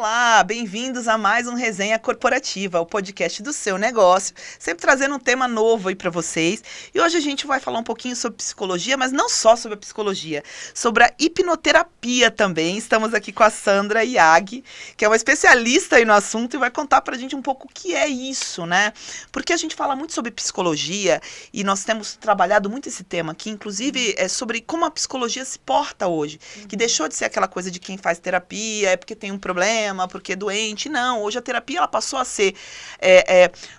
Olá, bem-vindos a mais um Resenha Corporativa, o podcast do seu negócio, sempre trazendo um tema novo aí para vocês. E hoje a gente vai falar um pouquinho sobre psicologia, mas não só sobre a psicologia, sobre a hipnoterapia também. Estamos aqui com a Sandra Iag, que é uma especialista aí no assunto e vai contar pra gente um pouco o que é isso, né? Porque a gente fala muito sobre psicologia e nós temos trabalhado muito esse tema aqui, inclusive sobre como a psicologia se porta hoje, que deixou de ser aquela coisa de quem faz terapia, é porque tem um problema, porque é doente. Não, hoje a terapia ela passou a ser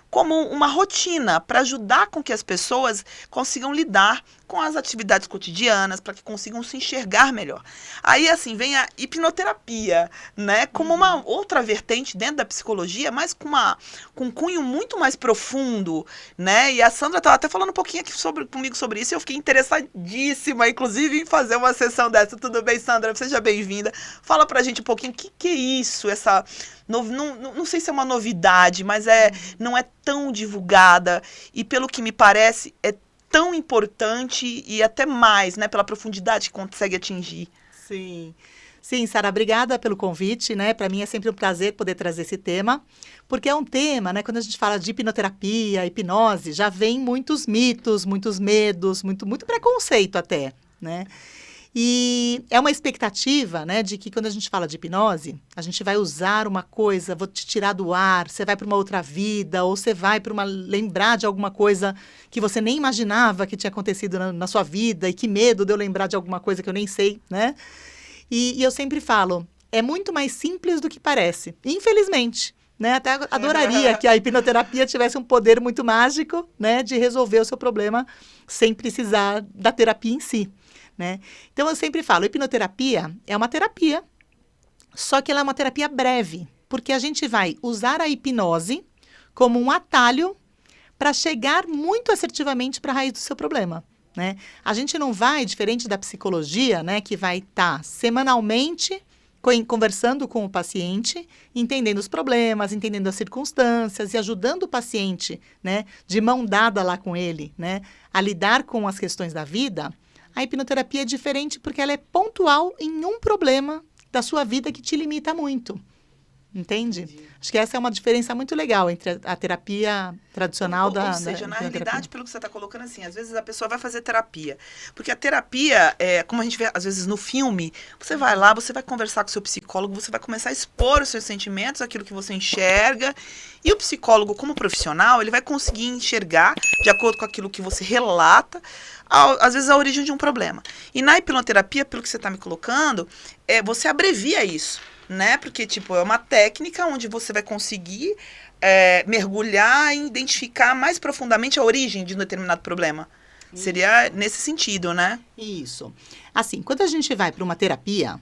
como uma rotina para ajudar com que as pessoas consigam lidar com as atividades cotidianas, para que consigam se enxergar melhor. Aí, assim, vem a hipnoterapia, né, como uma outra vertente dentro da psicologia, mas com um cunho muito mais profundo, né, e a Sandra estava até falando um pouquinho aqui comigo sobre isso, e eu fiquei interessadíssima, inclusive, em fazer uma sessão dessa. Tudo bem, Sandra? Seja bem-vinda. Fala pra gente um pouquinho o que é isso, essa... Não sei se é uma novidade, mas não é tão divulgada, e pelo que me parece, é tão importante e até mais, né, pela profundidade que consegue atingir. Sim, Sara, obrigada pelo convite, né? Para mim é sempre um prazer poder trazer esse tema, porque é um tema, né? Quando a gente fala de hipnoterapia, hipnose, já vem muitos mitos, muitos medos, muito preconceito até, né? E é uma expectativa, né, de que quando a gente fala de hipnose, a gente vai usar uma coisa, vou te tirar do ar, você vai para uma outra vida, ou você vai para lembrar de alguma coisa que você nem imaginava que tinha acontecido na sua vida, e que medo de eu lembrar de alguma coisa que eu nem sei, né? E eu sempre falo, é muito mais simples do que parece, infelizmente, né? Até adoraria que a hipnoterapia tivesse um poder muito mágico, né, de resolver o seu problema sem precisar da terapia em si. Né? Então, eu sempre falo, hipnoterapia é uma terapia, só que ela é uma terapia breve, porque a gente vai usar a hipnose como um atalho para chegar muito assertivamente para a raiz do seu problema. Né? A gente não vai, diferente da psicologia, né, que vai estar semanalmente conversando com o paciente, entendendo os problemas, entendendo as circunstâncias e ajudando o paciente, né, de mão dada lá com ele, né, a lidar com as questões da vida. A hipnoterapia é diferente porque ela é pontual em um problema da sua vida que te limita muito. Entende? Entendi. Acho que essa é uma diferença muito legal entre a terapia tradicional ou seja, na realidade, pelo que você está colocando assim, às vezes a pessoa vai fazer terapia. Porque a terapia, como a gente vê às vezes no filme, você vai lá, você vai conversar com o seu psicólogo, você vai começar a expor os seus sentimentos, aquilo que você enxerga, e o psicólogo, como profissional, ele vai conseguir enxergar, de acordo com aquilo que você relata, às vezes a origem de um problema. E na hipnoterapia, pelo que você está me colocando, você abrevia isso. Né? Porque, é uma técnica onde você vai conseguir mergulhar e identificar mais profundamente a origem de um determinado problema. Isso. Seria nesse sentido, né? Isso. Assim, quando a gente vai para uma terapia,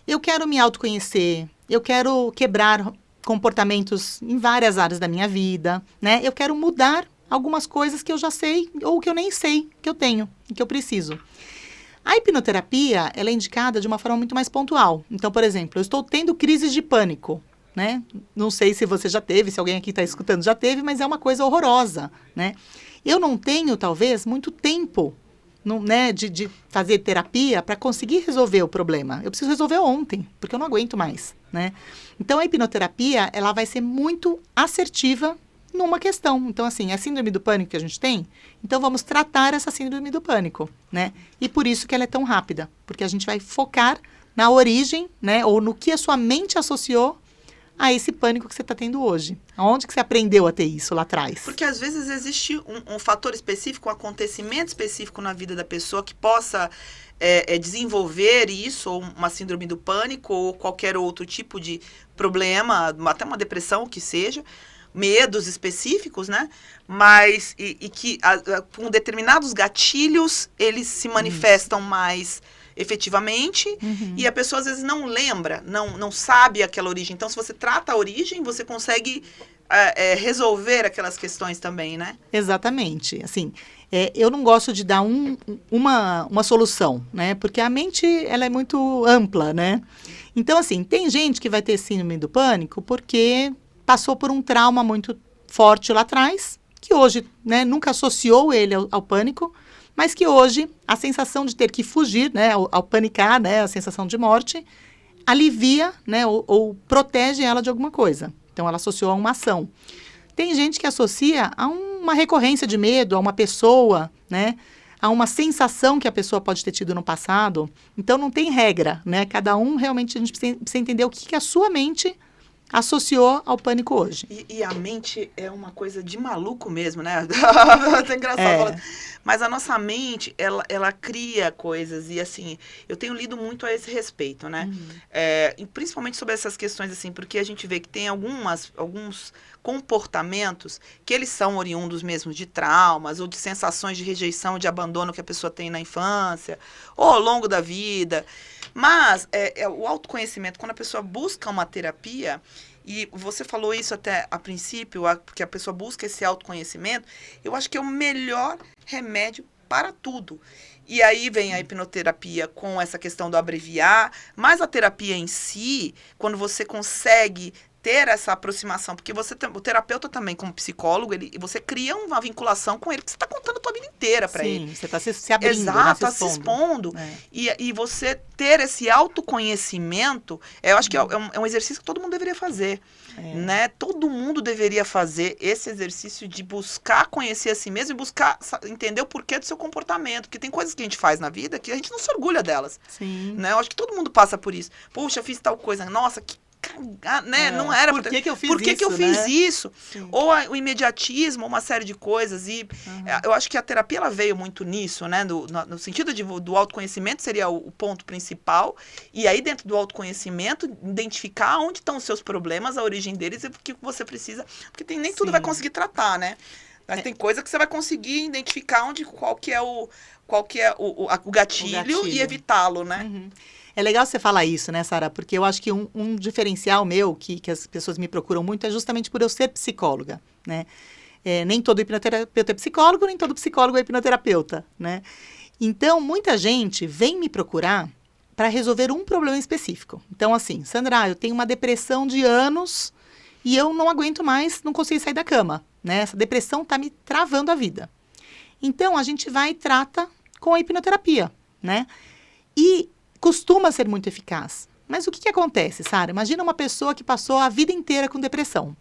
eu quero me autoconhecer, eu quero quebrar comportamentos em várias áreas da minha vida, né? Eu quero mudar algumas coisas que eu já sei ou que eu nem sei que eu tenho e que eu preciso. A hipnoterapia, ela é indicada de uma forma muito mais pontual. Então, por exemplo, eu estou tendo crises de pânico, né? Não sei se você já teve, se alguém aqui está escutando já teve, mas é uma coisa horrorosa, né? Eu não tenho, talvez, muito tempo, né, de fazer terapia para conseguir resolver o problema. Eu preciso resolver ontem, porque eu não aguento mais, né? Então, a hipnoterapia, ela vai ser muito assertiva numa questão. Então, assim, a síndrome do pânico que a gente tem, então vamos tratar essa síndrome do pânico, né? E por isso que ela é tão rápida, porque a gente vai focar na origem, né? Ou no que a sua mente associou a esse pânico que você está tendo hoje. Aonde que você aprendeu a ter isso lá atrás? Porque às vezes existe um fator específico, um acontecimento específico na vida da pessoa que possa desenvolver isso, ou uma síndrome do pânico, ou qualquer outro tipo de problema, até uma depressão, que seja, medos específicos, né? Mas, e que com determinados gatilhos, eles se manifestam mais efetivamente, e a pessoa às vezes não lembra, não sabe aquela origem. Então, se você trata a origem, você consegue resolver aquelas questões também, né? Exatamente. Assim, eu não gosto de dar uma solução, né? Porque a mente, ela é muito ampla, né? Então, assim, tem gente que vai ter síndrome do pânico porque passou por um trauma muito forte lá atrás, que hoje, né, nunca associou ele ao pânico, mas que hoje a sensação de ter que fugir, né, ao panicar, né, a sensação de morte, alivia, né, ou protege ela de alguma coisa. Então, ela associou a uma ação. Tem gente que associa a uma recorrência de medo, a uma pessoa, né, a uma sensação que a pessoa pode ter tido no passado. Então, não tem regra, né? Cada um, realmente, a gente precisa entender o que a sua mente associou ao pânico hoje. E a mente é uma coisa de maluco mesmo, né? Até engraçado falar. Mas a nossa mente, ela cria coisas. E, assim, eu tenho lido muito a esse respeito, né? E principalmente sobre essas questões, assim, porque a gente vê que tem alguns comportamentos que eles são oriundos mesmo de traumas ou de sensações de rejeição, de abandono que a pessoa tem na infância ou ao longo da vida. Mas o autoconhecimento, quando a pessoa busca uma terapia, e você falou isso até a princípio, porque a pessoa busca esse autoconhecimento, eu acho que é o melhor remédio para tudo. E aí vem a hipnoterapia com essa questão do abreviar, mas a terapia em si, quando você consegue ter essa aproximação, porque o terapeuta também, como psicólogo, você cria uma vinculação com ele, que você está contando a tua vida inteira para ele. Sim, você está se abrindo, exato, né, se expondo. E você ter esse autoconhecimento, eu acho que é um exercício que todo mundo deveria fazer. Né? Todo mundo deveria fazer esse exercício de buscar conhecer a si mesmo e buscar entender o porquê do seu comportamento. Porque tem coisas que a gente faz na vida que a gente não se orgulha delas. Sim. Né? Eu acho que todo mundo passa por isso. Puxa, fiz tal coisa. Nossa, que né? Não era por que eu fiz por que isso, que eu fiz isso? Sim. Ou o imediatismo, uma série de coisas. E eu acho que a terapia ela veio muito nisso, né? No sentido do autoconhecimento seria o ponto principal. E aí, dentro do autoconhecimento, identificar onde estão os seus problemas, a origem deles e o que você precisa. Porque nem tudo vai conseguir tratar, né? Mas tem coisa que você vai conseguir identificar qual que é o gatilho e evitá-lo, né? É legal você falar isso, né, Sara? Porque eu acho que um diferencial meu, que as pessoas me procuram muito, é justamente por eu ser psicóloga, né? Nem todo hipnoterapeuta é psicólogo, nem todo psicólogo é hipnoterapeuta, né? Então, muita gente vem me procurar para resolver um problema específico. Então, assim, Sandra, eu tenho uma depressão de anos e eu não aguento mais, não consigo sair da cama, né? Essa depressão está me travando a vida. Então, a gente vai e trata com a hipnoterapia, né? E costuma ser muito eficaz. Mas o que acontece, Sara? Imagina uma pessoa que passou a vida inteira com depressão,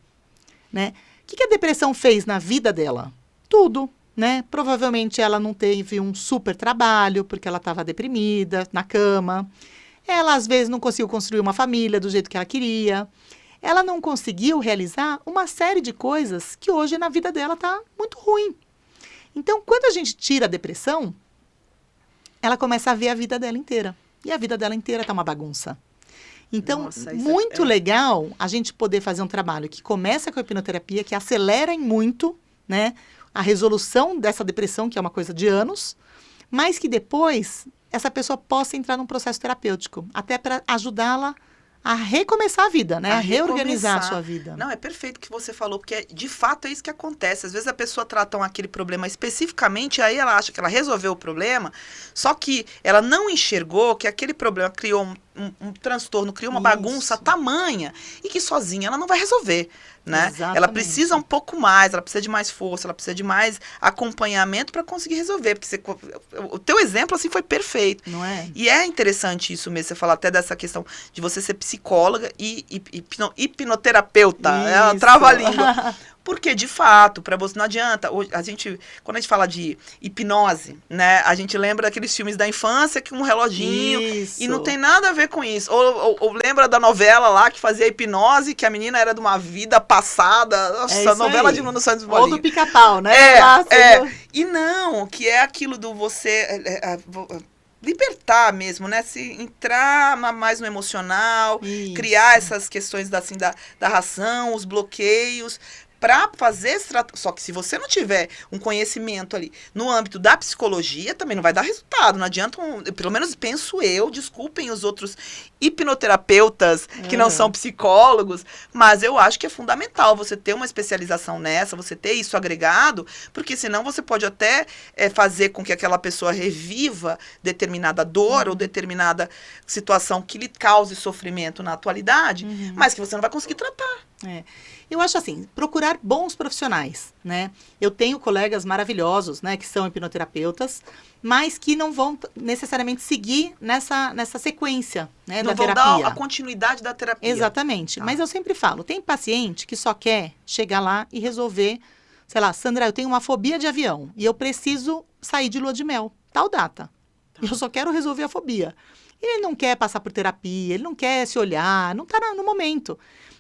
né? O que a depressão fez na vida dela? Tudo, né? Provavelmente ela não teve um super trabalho, porque ela estava deprimida, na cama. Ela, às vezes, não conseguiu construir uma família do jeito que ela queria. Ela não conseguiu realizar uma série de coisas que hoje na vida dela está muito ruim. Então, quando a gente tira a depressão, ela começa a ver a vida dela inteira. E a vida dela inteira está uma bagunça. Então, nossa, muito legal a gente poder fazer um trabalho que começa com a hipnoterapia, que acelera em muito, né, a resolução dessa depressão, que é uma coisa de anos, mas que depois essa pessoa possa entrar num processo terapêutico, até para ajudá-la a recomeçar a vida, né? A reorganizar a sua vida. Não, é perfeito o que você falou, porque de fato é isso que acontece. Às vezes a pessoa trata aquele problema especificamente, aí ela acha que ela resolveu o problema, só que ela não enxergou que aquele problema criou um transtorno, criou uma bagunça tamanha e que sozinha ela não vai resolver, né? Exatamente. Ela precisa um pouco mais, ela precisa de mais força, ela precisa de mais acompanhamento para conseguir resolver, porque o teu exemplo assim foi perfeito. Não é? E é interessante isso mesmo, você falar até dessa questão de você ser psicóloga e hipnoterapeuta, é uma trava-língua. Porque, de fato, para você não adianta, quando a gente fala de hipnose, né, a gente lembra daqueles filmes da infância que um reloginho, e não tem nada a ver com isso. Ou lembra da novela lá que fazia hipnose, que a menina era de uma vida passada, nossa, novela aí. De Nuno Santos Bolinha. Ou do Pica-Pau, né? E não, que é aquilo do você... libertar mesmo, né? Se entrar mais no emocional, criar essas questões da ração, os bloqueios, para fazer esse tratamento. Só que se você não tiver um conhecimento ali no âmbito da psicologia, também não vai dar resultado. Não adianta, pelo menos penso eu, desculpem os outros hipnoterapeutas que não são psicólogos, mas eu acho que é fundamental você ter uma especialização nessa, você ter isso agregado, porque senão você pode até fazer com que aquela pessoa reviva determinada dor ou determinada situação que lhe cause sofrimento na atualidade, mas que você não vai conseguir tratar. É. Eu acho assim, procurar bons profissionais, né? Eu tenho colegas maravilhosos, né, que são hipnoterapeutas, mas que não vão necessariamente seguir nessa sequência, né, Não da vão terapia. dar a continuidade da terapia. Exatamente. Tá. Mas eu sempre falo, tem paciente que só quer chegar lá e resolver, sei lá, Sandra, eu tenho uma fobia de avião e eu preciso sair de lua de mel, tal data. Tá. Eu só quero resolver a fobia. Ele não quer passar por terapia, ele não quer se olhar, não está no momento.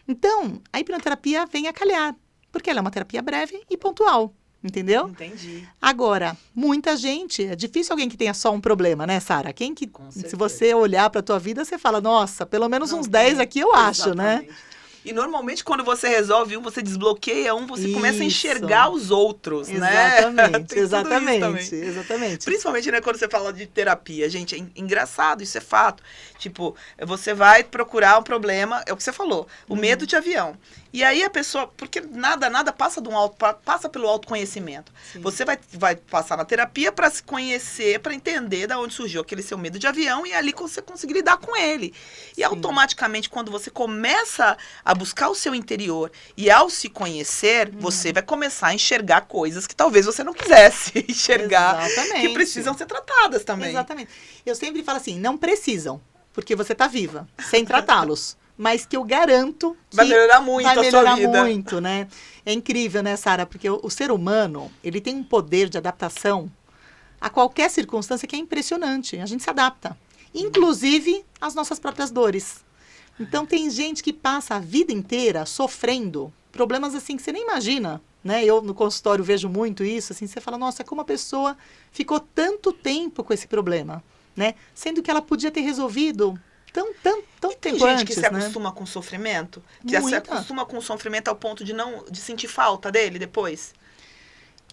Então, a hipnoterapia vem a calhar, porque ela é uma terapia breve e pontual, entendeu? Entendi. Agora, muita gente, é difícil alguém que tenha só um problema, né, Sara? Com Se certeza. você olhar para a tua vida, você fala, nossa, pelo menos Não uns 10 tem. aqui eu acho, né? Exatamente. E normalmente quando você resolve um, você desbloqueia um, você começa a Isso. enxergar os outros, né? Exatamente, Tem tudo isso exatamente, também. exatamente. Principalmente, né, quando você fala de terapia. Gente, é engraçado, isso é fato. Tipo, você vai procurar um problema, é o que você falou, o medo de avião. E aí a pessoa, porque nada passa passa pelo autoconhecimento. Sim. Você vai passar na terapia para se conhecer, para entender de onde surgiu aquele seu medo de avião e ali você conseguir lidar com ele. E Sim. automaticamente, quando você começa a buscar o seu interior e ao se conhecer, você vai começar a enxergar coisas que talvez você não quisesse enxergar, Exatamente. que precisam ser tratadas também. Exatamente. Eu sempre falo assim, não precisam, porque você está viva, sem tratá-los. Mas que eu garanto que Vai melhorar muito vai a melhorar sua vida. muito, né? É incrível, né, Sara? Porque o ser humano, ele tem um poder de adaptação a qualquer circunstância que é impressionante. A gente se adapta. Inclusive às nossas próprias dores. Então, tem gente que passa a vida inteira sofrendo problemas assim que você nem imagina, né? Eu, no consultório, vejo muito isso, assim, você fala, nossa, como a pessoa ficou tanto tempo com esse problema, né? Sendo que ela podia ter resolvido tão Tem tempo gente antes, que se né? acostuma com o sofrimento, que se Muita. acostuma com o sofrimento ao ponto de sentir falta dele depois.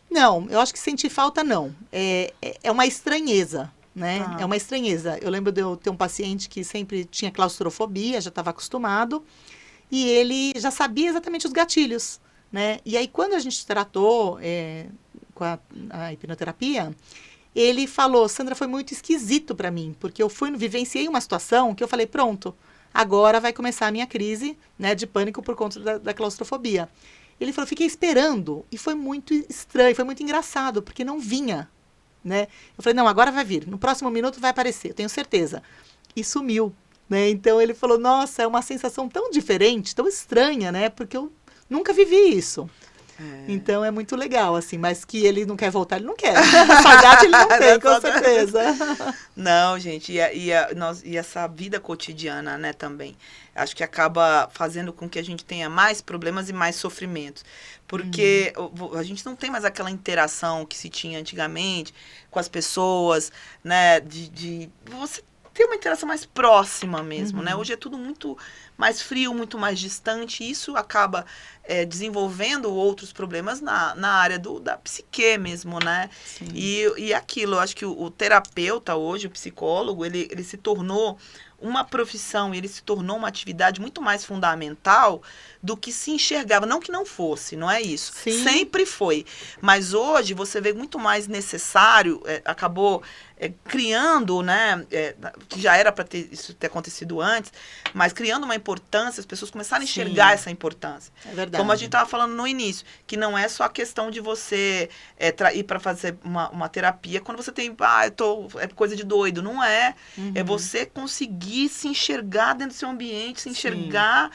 Não, eu acho que sentir falta não. É uma estranheza, né? Ah. É uma estranheza. Eu lembro de eu ter um paciente que sempre tinha claustrofobia, já estava acostumado, e ele já sabia exatamente os gatilhos, né? E aí, quando a gente tratou com a hipnoterapia, ele falou, Sandra, foi muito esquisito para mim, porque eu vivenciei uma situação que eu falei, pronto, agora vai começar a minha crise, né, de pânico por conta da claustrofobia. Ele falou, fiquei esperando, e foi muito estranho, foi muito engraçado, porque não vinha, né? Eu falei, não, agora vai vir, no próximo minuto vai aparecer, eu tenho certeza. E sumiu, né? Então ele falou, nossa, é uma sensação tão diferente, tão estranha, né? Porque eu nunca vivi isso. Então é muito legal, assim, mas que ele não quer voltar, ele não quer. Saudade ele não tem, com certeza. Não, gente, e essa vida cotidiana, né, também. Acho que acaba fazendo com que a gente tenha mais problemas e mais sofrimentos. Porque a gente não tem mais aquela interação que se tinha antigamente com as pessoas, né? Você ter uma interação mais próxima mesmo, né? Hoje é tudo muito mais frio, muito mais distante. E isso acaba desenvolvendo outros problemas na área da psique mesmo, né? Sim. E aquilo, eu acho que o terapeuta hoje, o psicólogo, ele se tornou uma profissão, ele se tornou uma atividade muito mais fundamental do que se enxergava. Não que não fosse, não é isso. Sim. Sempre foi. Mas hoje você vê muito mais necessário, acabou criando, né, que já era para isso ter acontecido antes, mas criando uma importância, as pessoas começaram a enxergar essa importância. É verdade. Como a gente estava falando no início, que não é só a questão de você ir para fazer uma terapia quando você tem, é coisa de doido. Não é. É você conseguir se enxergar dentro do seu ambiente, se enxergar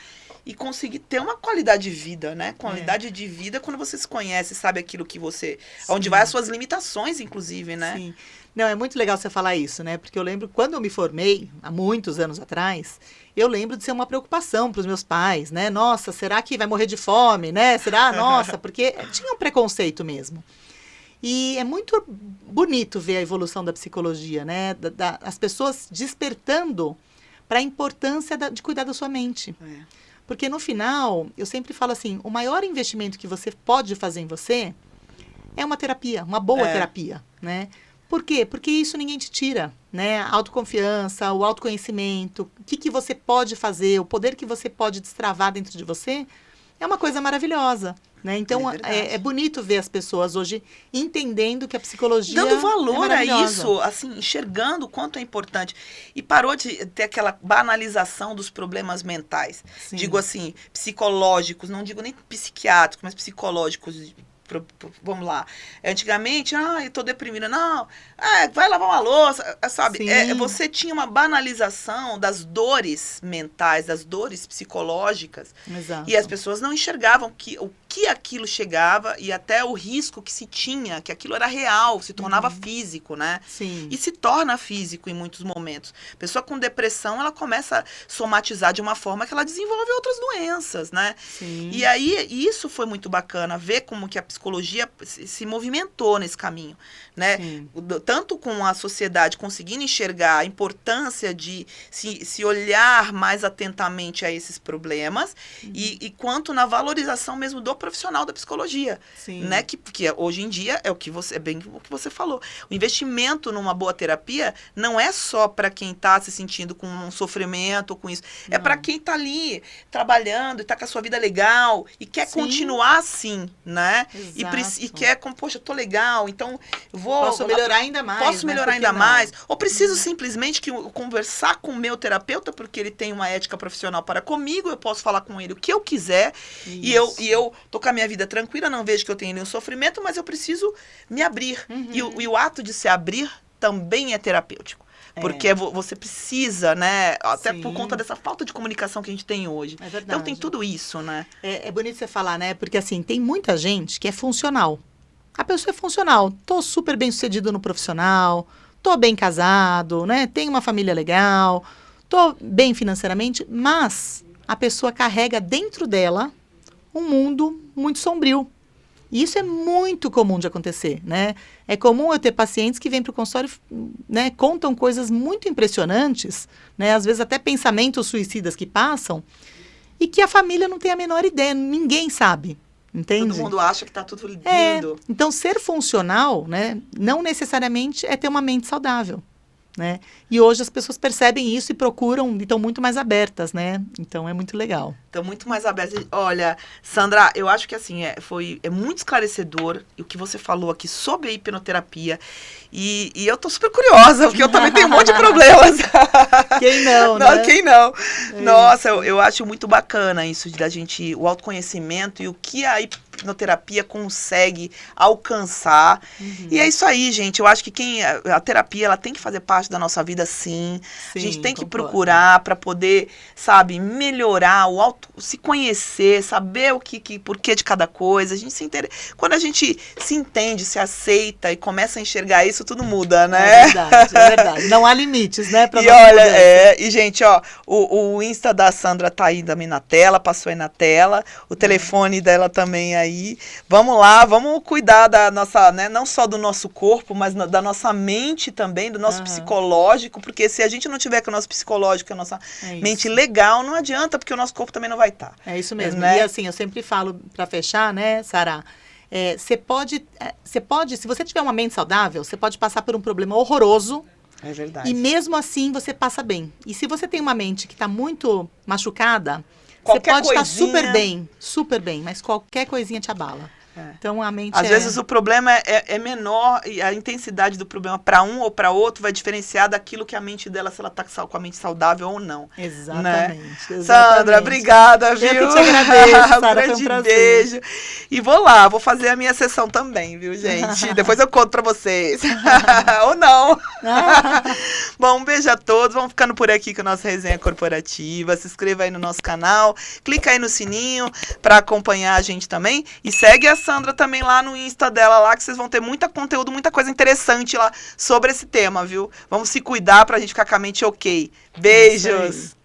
e conseguir ter uma qualidade de vida, né? Qualidade de vida quando você se conhece, sabe aquilo que você... Onde vai as suas limitações, inclusive, né? Sim. Não, é muito legal você falar isso, né? Porque eu lembro, quando eu me formei, há muitos anos atrás, eu lembro de ser uma preocupação para os meus pais, né? Nossa, será que vai morrer de fome, né? Será? Nossa, porque tinha um preconceito mesmo. E é muito bonito ver a evolução da psicologia, né? As pessoas despertando para a importância de cuidar da sua mente. Porque no final, eu sempre falo assim, o maior investimento que você pode fazer em você é uma terapia, uma boa terapia, né? Por quê? Porque isso ninguém te tira, né? A autoconfiança, o autoconhecimento, o que você pode fazer, o poder que você pode destravar dentro de você, é uma coisa maravilhosa, Né? Então, verdade. é bonito ver as pessoas hoje entendendo que a psicologia dando valor é a maravilhosa. isso, assim, enxergando o quanto é importante. E parou de ter aquela banalização dos problemas mentais. Sim. Digo assim, psicológicos, não digo nem psiquiátricos, mas psicológicos. Vamos lá. Antigamente, eu tô deprimida. Não, vai lavar uma louça, sabe? Sim. Você tinha uma banalização das dores mentais, das dores psicológicas. Exato. E as pessoas não enxergavam o que aquilo chegava e até o risco que se tinha, que aquilo era real, se tornava físico, né? Sim. E se torna físico em muitos momentos. A pessoa com depressão, ela começa a somatizar de uma forma que ela desenvolve outras doenças, né? Sim. E aí, isso foi muito bacana, ver como que a psicologia se movimentou nesse caminho, né? Sim. Tanto com a sociedade conseguindo enxergar a importância de se olhar mais atentamente a esses problemas, e quanto na valorização mesmo do profissional da psicologia, Sim. né? Que hoje em dia é bem o que você falou. O investimento numa boa terapia não é só para quem está se sentindo com um sofrimento, com isso. É para quem está ali trabalhando e está com a sua vida legal e quer continuar assim, né? E quer, poxa, eu tô legal, então eu vou... Posso melhorar ainda mais. Posso melhorar ainda mais. Ou preciso simplesmente conversar com o meu terapeuta, porque ele tem uma ética profissional para comigo, eu posso falar com ele o que eu quiser, e eu tô com a minha vida tranquila, não vejo que eu tenho nenhum sofrimento, mas eu preciso me abrir. E o ato de se abrir também é terapêutico. Porque você precisa, né? Até por conta dessa falta de comunicação que a gente tem hoje. É verdade. Então tem tudo isso, né? É bonito você falar, né? Porque assim, tem muita gente que é funcional. A pessoa é funcional. Tô super bem sucedido no profissional, tô bem casado, né? Tenho uma família legal, tô bem financeiramente, mas a pessoa carrega dentro dela um mundo muito sombrio. E isso é muito comum de acontecer, né? É comum eu ter pacientes que vêm para o consultório, né, contam coisas muito impressionantes, né? Às vezes até pensamentos suicidas que passam, e que a família não tem a menor ideia, ninguém sabe, entende? Todo mundo acha que está tudo lindo. Então, ser funcional, né, não necessariamente é ter uma mente saudável. Né? E hoje as pessoas percebem isso e procuram, e estão muito mais abertas, né? Então é muito legal. Estão muito mais abertas. Olha, Sandra, eu acho que assim, é muito esclarecedor o que você falou aqui sobre a hipnoterapia. E eu tô super curiosa, porque eu também tenho um monte de problemas. Quem não, né? Quem não? Nossa, eu acho muito bacana isso da gente, o autoconhecimento e o que a hipnoterapia consegue alcançar. E é isso aí, gente. Eu acho que a terapia, ela tem que fazer parte da nossa vida, sim. A gente tem que procurar para poder, sabe, melhorar, se conhecer, saber porquê de cada coisa. Quando a gente se entende, se aceita e começa a enxergar isso, tudo muda, né? É verdade. Não há limites, né? E olha, e gente, ó, o Insta da Sandra tá aí também na tela, passou aí na tela, o telefone dela também aí. Vamos lá, vamos cuidar da nossa, né, não só do nosso corpo, mas da nossa mente também, do nosso psicológico, porque se a gente não tiver com o nosso psicológico, a nossa mente legal, não adianta, porque o nosso corpo também não vai estar. É isso mesmo. Né? E assim, eu sempre falo, para fechar, né, Sara, você pode, se você tiver uma mente saudável, você pode passar por um problema horroroso. É verdade. E mesmo assim você passa bem. E se você tem uma mente que está muito machucada, qualquer você pode estar coisinha... super bem, mas qualquer coisinha te abala. Então a mente às vezes o problema é menor e a intensidade do problema para um ou para outro vai diferenciar daquilo que a mente dela, se ela está com a mente saudável ou não. Exatamente. Né? Exatamente. Sandra, obrigada, viu? Eu que te agradeço, Sara, um grande beijo. E vou fazer a minha sessão também, viu, gente? Depois eu conto para vocês. Ou não. Bom, um beijo a todos. Vamos ficando por aqui com a nossa resenha corporativa. Se inscreva aí no nosso canal, clica aí no sininho para acompanhar a gente também e segue a Sandra também lá no Insta dela lá, que vocês vão ter muito conteúdo, muita coisa interessante lá sobre esse tema, viu? Vamos se cuidar pra gente ficar com a mente ok. Beijos!